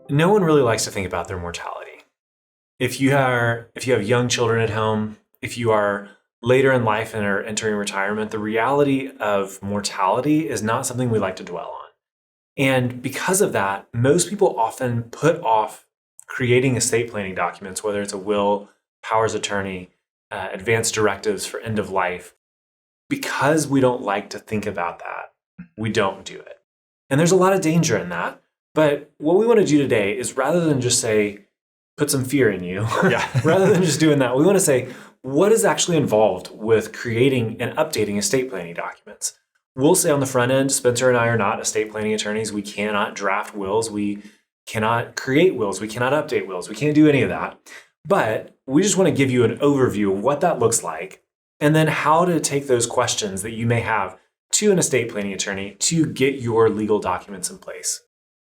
no one really likes to think about their mortality. If you have young children at home, if you are later in life and are entering retirement, the reality of mortality is not something we like to dwell on. And because of that, most people often put off creating estate planning documents, whether it's a will, powers of attorney, advanced directives for end of life. Because we don't like to think about that, we don't do it. And there's a lot of danger in that. But what we want to do today is, rather than just say, put some fear in you, rather than just doing that, we want to say, what is actually involved with creating and updating estate planning documents? We'll say on the front end, Spencer and I are not estate planning attorneys. We cannot draft wills. We cannot create wills. We cannot update wills. We can't do any of that. But we just want to give you an overview of what that looks like, and then how to take those questions that you may have to an estate planning attorney to get your legal documents in place.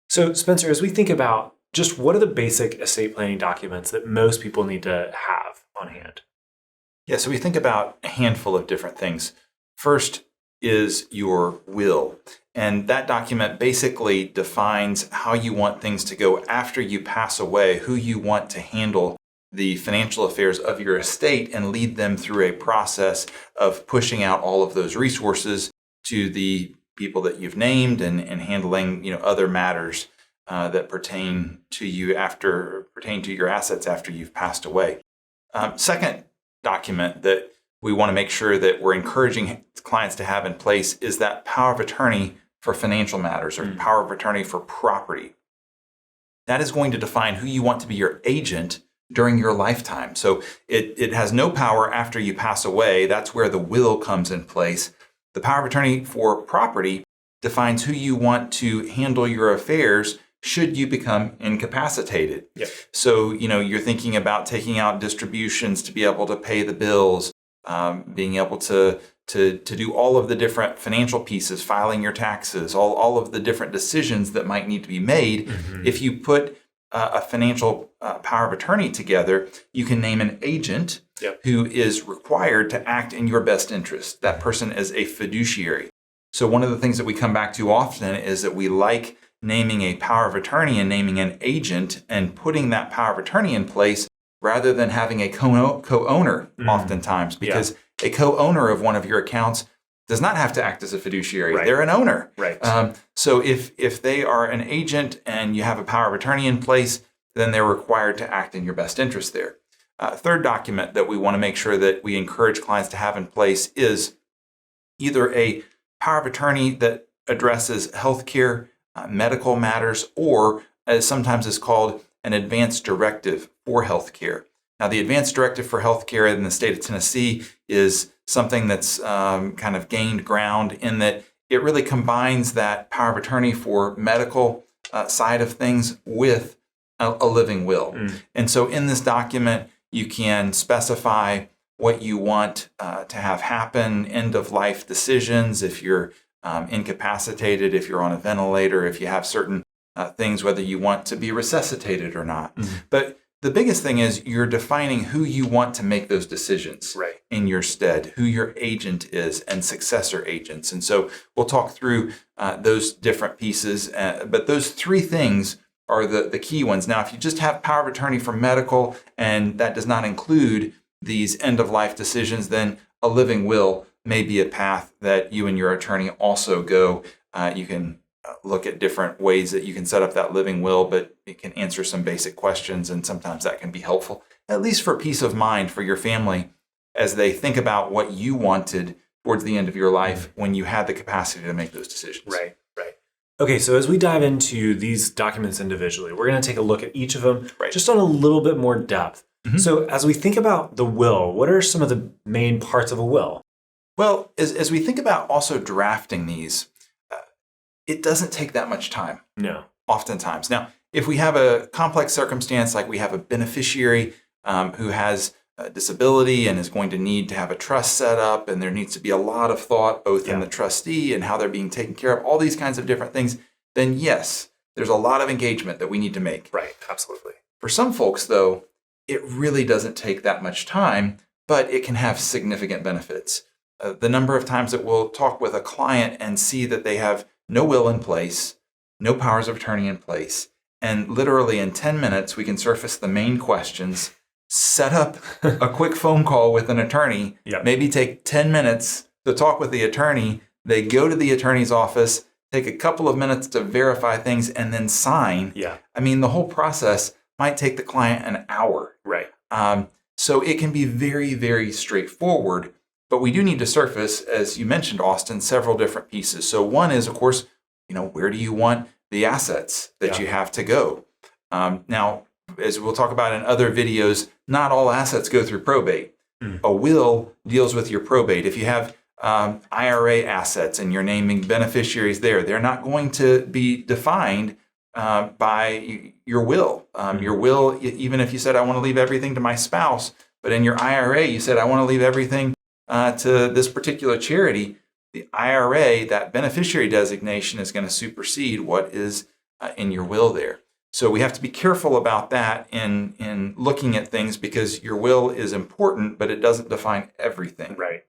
So Spencer, as we think about just what are the basic estate planning documents that most people need to have on hand? Yeah, so we think about a handful of different things. First is your will. And that document basically defines how you want things to go after you pass away, who you want to handle the financial affairs of your estate and lead them through a process of pushing out all of those resources to the people that you've named and handling other matters that pertain to your assets after you've passed away. Second document that we want to make sure that we're encouraging clients to have in place is that power of attorney for financial matters, or power of attorney for property. That is going to define who you want to be your agent during your lifetime. So it has no power after you pass away. That's where the will comes in place. The power of attorney for property defines who you want to handle your affairs should you become incapacitated. Yep. So, you're thinking about taking out distributions to be able to pay the bills, being able to do all of the different financial pieces, filing your taxes, all of the different decisions that might need to be made. Mm-hmm. If you put a financial power of attorney together, you can name an agent who is required to act in your best interest. That person is a fiduciary. So one of the things that we come back to often is that we like naming a power of attorney and naming an agent and putting that power of attorney in place rather than having a co-owner oftentimes, because a co-owner of one of your accounts does not have to act as a fiduciary. Right. They're an owner. Right. So if they are an agent and you have a power of attorney in place, then they're required to act in your best interest there. Third document that we want to make sure that we encourage clients to have in place is either a power of attorney that addresses healthcare, medical matters, or as sometimes is called, an advanced directive for healthcare. Now, the advanced directive for healthcare in the state of Tennessee is something that's kind of gained ground in that it really combines that power of attorney for medical side of things with a living will. And so in this document, you can specify what you want to have happen, end of life decisions, if you're incapacitated, if you're on a ventilator, if you have certain things, whether you want to be resuscitated or not. But the biggest thing is you're defining who you want to make those decisions in your stead, who your agent is, and successor agents. And so we'll talk through those different pieces, but those three things are the key ones. Now, if you just have power of attorney for medical, and that does not include these end-of-life decisions, then a living will may be a path that you and your attorney also go. You can look at different ways that you can set up that living will, but it can answer some basic questions, and sometimes that can be helpful, at least for peace of mind for your family as they think about what you wanted towards the end of your life when you had the capacity to make those decisions. Right. Okay, so as we dive into these documents individually, we're going to take a look at each of them just on a little bit more depth. So as we think about the will, what are some of the main parts of a will? Well, as we think about also drafting these, it doesn't take that much time. No. Oftentimes. Now, if we have a complex circumstance, like we have a beneficiary who has a disability and is going to need to have a trust set up, and there needs to be a lot of thought both in the trustee and how they're being taken care of, all these kinds of different things, then yes, there's a lot of engagement that we need to make. Right, absolutely. For some folks, though, it really doesn't take that much time, but it can have significant benefits. The number of times that we'll talk with a client and see that they have no will in place, no powers of attorney in place, And literally in 10 minutes, we can surface the main questions, set up a quick phone call with an attorney, maybe take 10 minutes to talk with the attorney. They go to the attorney's office, take a couple of minutes to verify things, and then sign. Yeah. I mean, the whole process might take the client an hour. Right. So it can be very, very straightforward. But we do need to surface, as you mentioned, Austin, several different pieces. So one is, of course, where do you want the assets that you have to go? Now, as we'll talk about in other videos, not all assets go through probate. A will deals with your probate. If you have IRA assets and you're naming beneficiaries there, they're not going to be defined by your will. Your will, even if you said, I want to leave everything to my spouse, but in your IRA, you said, I want to leave everything to this particular charity, the IRA, that beneficiary designation is going to supersede what is in your will there. So we have to be careful about that in looking at things, because your will is important, but it doesn't define everything. Right.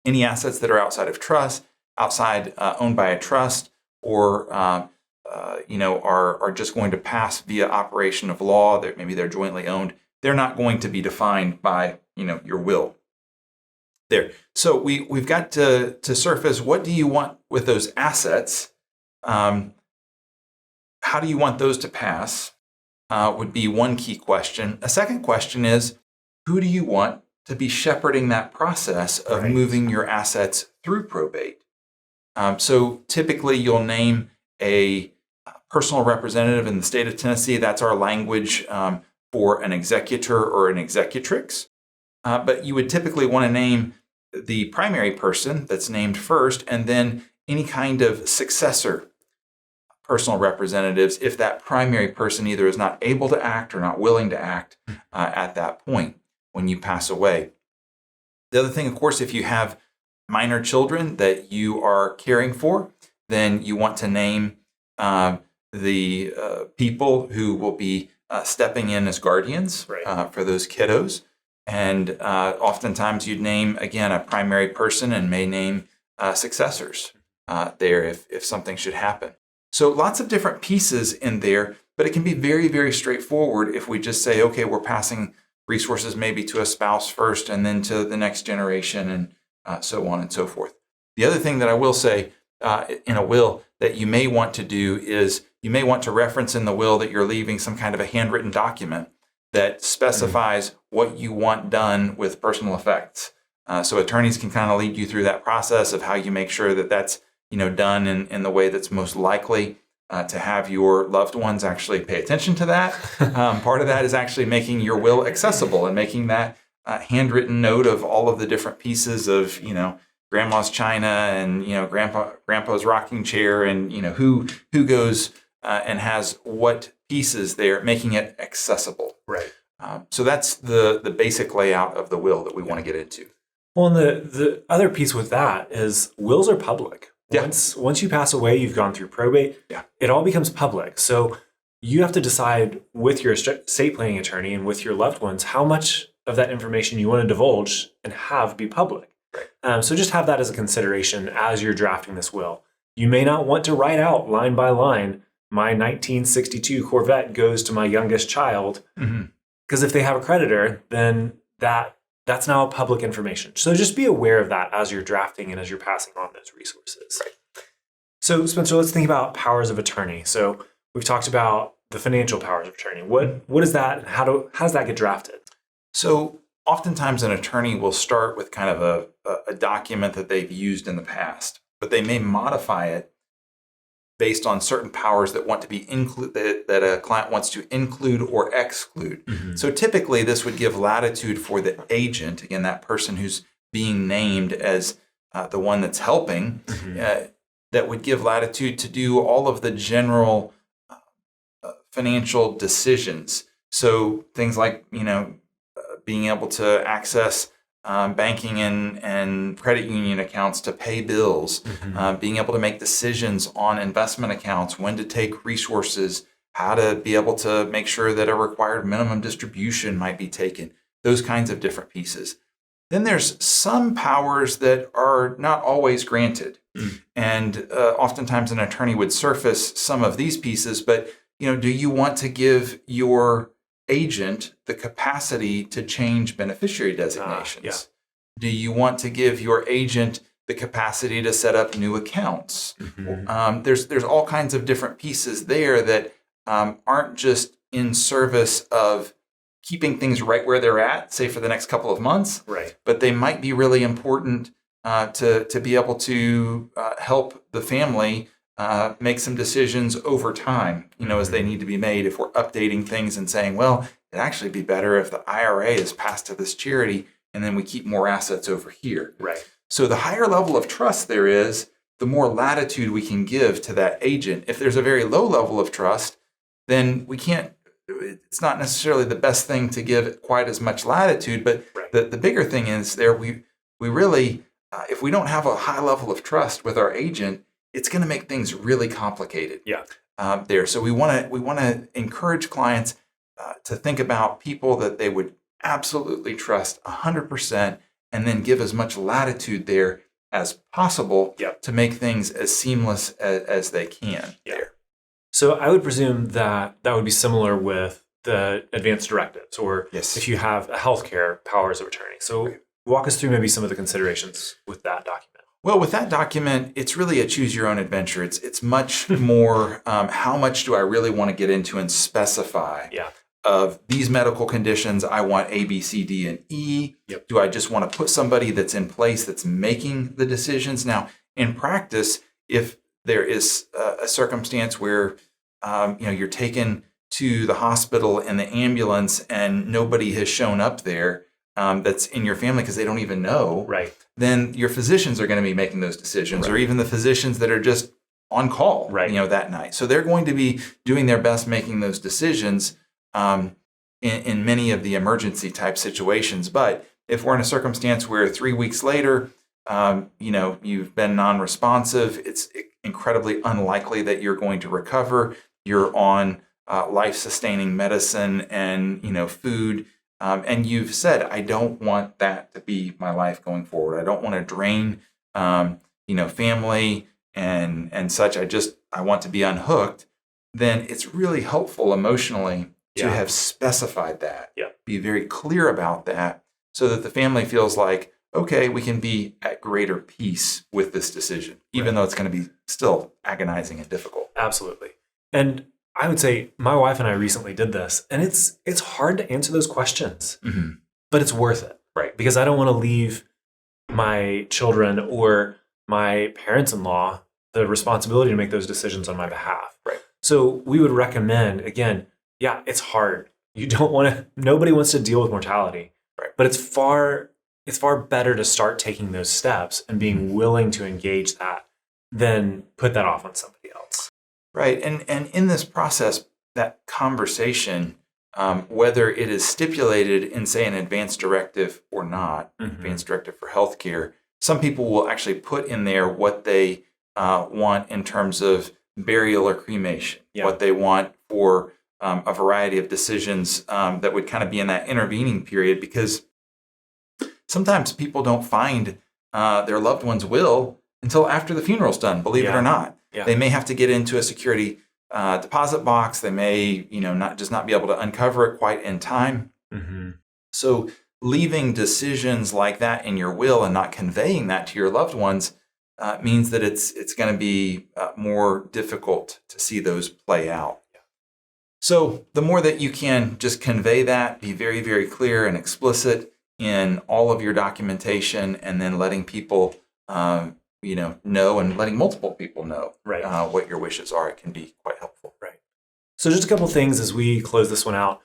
Any assets that are outside of trust, owned by a trust, or are just going to pass via operation of law, that maybe they're jointly owned, they're not going to be defined by your will. There. So we've got to surface, what do you want with those assets? How do you want those to pass? Would be one key question. A second question is, who do you want to be shepherding that process of moving your assets through probate? So typically you'll name a personal representative in the state of Tennessee. That's our language for an executor or an executrix. But you would typically want to name the primary person that's named first, and then any kind of successor personal representatives if that primary person either is not able to act or not willing to act at that point when you pass away. The other thing, of course, if you have minor children that you are caring for, then you want to name the people who will be stepping in as guardians for those kiddos. And oftentimes you'd name, again, a primary person and may name successors there if something should happen. So lots of different pieces in there, but it can be very, very straightforward if we just say, okay, we're passing resources maybe to a spouse first and then to the next generation, and so on and so forth. The other thing that I will say in a will that you may want to do is you may want to reference in the will that you're leaving some kind of a handwritten document that specifies what you want done with personal effects. So attorneys can kind of lead you through that process of how you make sure that that's done in the way that's most likely to have your loved ones actually pay attention to that. Part of that is actually making your will accessible and making that handwritten note of all of the different pieces of, grandma's china and, grandpa's rocking chair and, who goes and has what pieces there, making it accessible. Right. So that's the basic layout of the will that we want to get into. Well, and the other piece with that is wills are public. Yeah. Once you pass away, you've gone through probate, it all becomes public. So you have to decide with your estate planning attorney and with your loved ones how much of that information you want to divulge and have be public. Right. So just have that as a consideration as you're drafting this will. You may not want to write out line by line, my 1962 Corvette goes to my youngest child, because if they have a creditor, then that's now public information. So just be aware of that as you're drafting and as you're passing on those resources. Right. So Spencer, let's think about powers of attorney. So we've talked about the financial powers of attorney. What is that, and how does that get drafted? So oftentimes an attorney will start with kind of a document that they've used in the past, but they may modify it based on certain powers that want to be that a client wants to include or exclude. So typically this would give latitude for the agent, again, that person who's being named as the one that's helping, that would give latitude to do all of the general financial decisions. So things like, being able to access banking and credit union accounts to pay bills, being able to make decisions on investment accounts, when to take resources, how to be able to make sure that a required minimum distribution might be taken, those kinds of different pieces. Then there's some powers that are not always granted. And oftentimes an attorney would surface some of these pieces, but do you want to give your agent the capacity to change beneficiary designations? Do you want to give your agent the capacity to set up new accounts? There's all kinds of different pieces there that aren't just in service of keeping things right where they're at, say for the next couple of months, but they might be really important to be able to help the family make some decisions over time, as they need to be made. If we're updating things and saying, well, it'd actually be better if the IRA is passed to this charity and then we keep more assets over here. So the higher level of trust there is, the more latitude we can give to that agent. If there's a very low level of trust, then it's not necessarily the best thing to give quite as much latitude, but the bigger thing is we really, if we don't have a high level of trust with our agent, it's going to make things really complicated there. So we want to encourage clients to think about people that they would absolutely trust 100%, and then give as much latitude there as possible to make things as seamless as they can there. So I would presume that would be similar with the advanced directives, or if you have a healthcare powers of attorney. So walk us through maybe some of the considerations with that document. Well, with that document, it's really a choose your own adventure. It's much more how much do I really want to get into and specify of these medical conditions. I want A, B, C, D, and E. Do I just want to put somebody that's in place that's making the decisions? Now, in practice, if there is a circumstance where you're taken to the hospital in the ambulance and nobody has shown up there that's in your family because they don't even know, then your physicians are going to be making those decisions, or even the physicians that are just on call that night. So they're going to be doing their best making those decisions in many of the emergency type situations. But if we're in a circumstance where 3 weeks later, you've been non-responsive, it's incredibly unlikely that you're going to recover. You're on life-sustaining medicine and food, and you've said, I don't want that to be my life going forward. I don't want to drain family and such. I want to be unhooked. Then it's really helpful emotionally to have specified that. Be very clear about that, so that the family feels like, okay, we can be at greater peace with this decision, even though it's going to be still agonizing and difficult. Absolutely. And I would say my wife and I recently did this, and it's hard to answer those questions, but it's worth it. Because I don't want to leave my children or my parents-in-law the responsibility to make those decisions on my behalf. So we would recommend, again, it's hard. Nobody wants to deal with mortality, but it's far better to start taking those steps and being willing to engage that than put that off on somebody else. Right. And in this process, that conversation, whether it is stipulated in, say, an advanced directive or not, advanced directive for healthcare, some people will actually put in there what they want in terms of burial or cremation, what they want for a variety of decisions that would kind of be in that intervening period, because sometimes people don't find their loved one's will until after the funeral's done, believe it or not. They may have to get into a security deposit box. They may, not be able to uncover it quite in time. So leaving decisions like that in your will and not conveying that to your loved ones means that it's going to be more difficult to see those play out. So the more that you can just convey that, be very, very clear and explicit in all of your documentation, and then letting people, know, and letting multiple people know what your wishes are, it can be quite helpful. So just a couple things as we close this one out.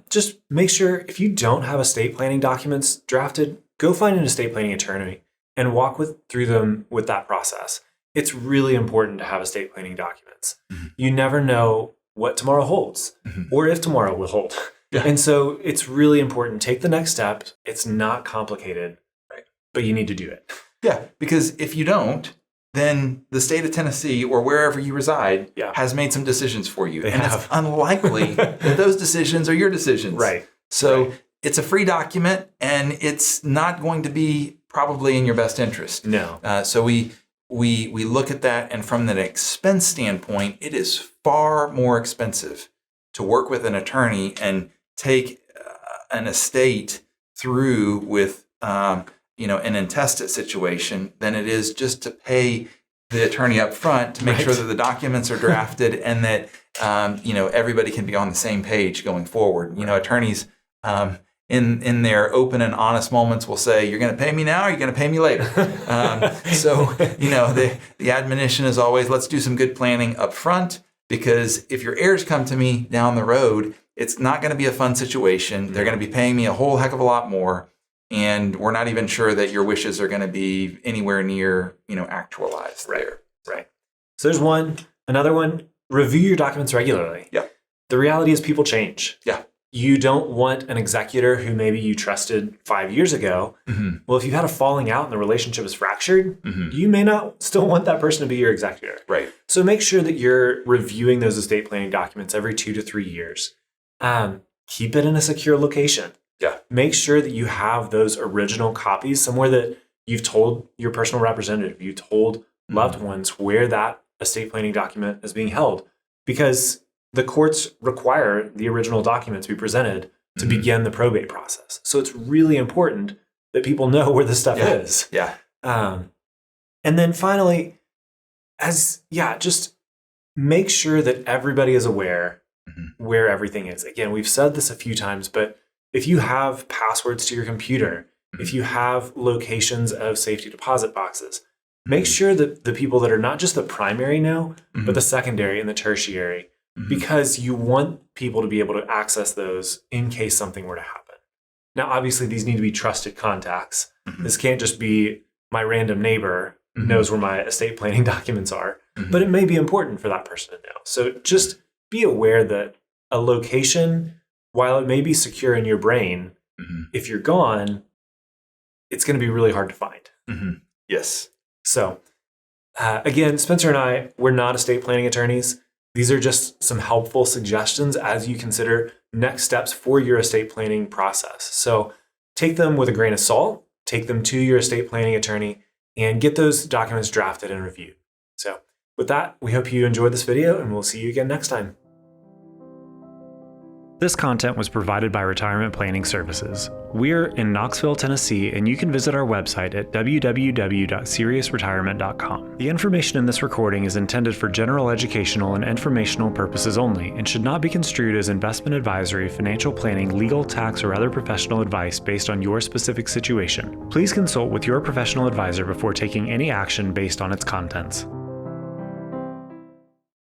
Just make sure, if you don't have estate planning documents drafted, go find an estate planning attorney and walk through them with that process. It's really important to have estate planning documents. You never know what tomorrow holds, or if tomorrow will hold. And so it's really important. Take the next step. It's not complicated, but you need to do it. Because if you don't, then the state of Tennessee or wherever you reside has made some decisions for you. It's unlikely that those decisions are your decisions. So it's a free document, and it's not going to be probably in your best interest. No. So we we look at that, and from an expense standpoint, it is far more expensive to work with an attorney and take an estate through with an intestate situation than it is just to pay the attorney up front to make sure that the documents are drafted and that everybody can be on the same page going forward. Attorneys in their open and honest moments will say, "You're going to pay me now, or you're going to pay me later." The admonition is always, let's do some good planning up front, because if your heirs come to me down the road, it's not going to be a fun situation. They're going to be paying me a whole heck of a lot more, and we're not even sure that your wishes are going to be anywhere near, actualized there. Right. So there's another one, review your documents regularly. Yeah. The reality is people change. Yeah. You don't want an executor who maybe you trusted 5 years ago. Mm-hmm. Well, if you've had a falling out and the relationship is fractured, Mm-hmm. you may not still want that person to be your executor. Right. So make sure that you're reviewing those estate planning documents every 2 to 3 years. Keep it in a secure location. Yeah. Make sure that you have those original copies somewhere that you've told your personal representative, you told loved ones where that estate planning document is being held, because the courts require the original document to be presented to begin the probate process. So it's really important that people know where this stuff is. Yeah. And then finally, just make sure that everybody is aware where everything is. Again, we've said this a few times, but if you have passwords to your computer, if you have locations of safety deposit boxes, make sure that the people that are not just the primary know, but the secondary and the tertiary, because you want people to be able to access those in case something were to happen. Now, obviously, these need to be trusted contacts. This can't just be my random neighbor knows where my estate planning documents are, but it may be important for that person to know. So just be aware that a location, while it may be secure in your brain, if you're gone, it's going to be really hard to find. Yes. So again, Spencer and I, we're not estate planning attorneys. These are just some helpful suggestions as you consider next steps for your estate planning process. So take them with a grain of salt, take them to your estate planning attorney, and get those documents drafted and reviewed. So with that, we hope you enjoyed this video, and we'll see you again next time. This content was provided by Retirement Planning Services. We're in Knoxville, Tennessee, and you can visit our website at www.seriousretirement.com. The information in this recording is intended for general educational and informational purposes only and should not be construed as investment advisory, financial planning, legal, tax, or other professional advice based on your specific situation. Please consult with your professional advisor before taking any action based on its contents.